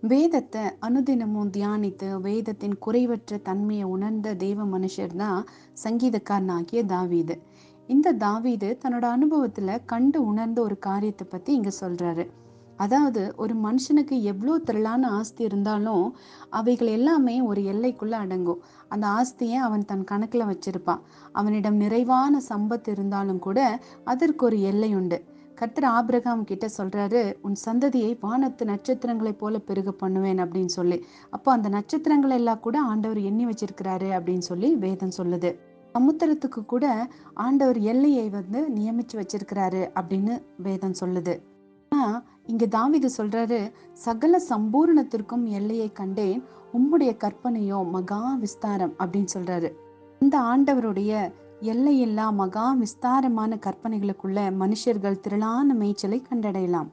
வேதத்தை அனுதினமும் தியானித்து வேதத்தின் குறைவற்ற தன்மையை உணர்ந்த தேவ மனுஷர் தான் சங்கீதக்காரனாகிய தாவீது. இந்த தாவீது தன்னோட அனுபவத்துல கண்டு உணர்ந்த ஒரு காரியத்தை பத்தி இங்க சொல்றாரு. அதாவது ஒரு மனுஷனுக்கு எவ்வளோ திரளான ஆஸ்தி இருந்தாலும் அவைகள் எல்லாமே ஒரு எல்லைக்குள்ள அடங்கும். அந்த ஆஸ்தியை அவன் தன் கணக்குல வச்சிருப்பான். அவனிடம் நிறைவான சம்பத்து இருந்தாலும் கூட அதற்கு ஒரு எல்லை உண்டு. கர்த்தர் ஆபிரகாம் கிட்ட சொல்றாரு, உன் சந்ததியை வானத்து நட்சத்திரங்களைப் போல பெருக பண்ணுவேன் அப்படின்னு சொல்லி. அப்போ அந்த நட்சத்திரங்கள் எல்லாம் கூட ஆண்டவர் எண்ணி வச்சிருக்கிறாரு அப்படின்னு சொல்லி வேதம் சொல்லுது. சமுத்திரத்துக்கு கூட ஆண்டவர் எல்லையை நியமிச்சு வச்சிருக்கிறாரு அப்படின்னு வேதம் சொல்லுது. ஆனா இங்க தாவீது சொல்றாரு, சகல சம்பூரணத்திற்கும் எல்லையை கண்டேன், உம்முடைய கற்பனையோ மகா விஸ்தாரம் அப்படின்னு சொல்றாரு. இந்த ஆண்டவருடைய எல்லையில்லா மகா விஸ்தாரமான கற்பனைகளுக்குள்ள மனுஷர்கள் திரளான மேய்ச்சலை கண்டடையலாம்.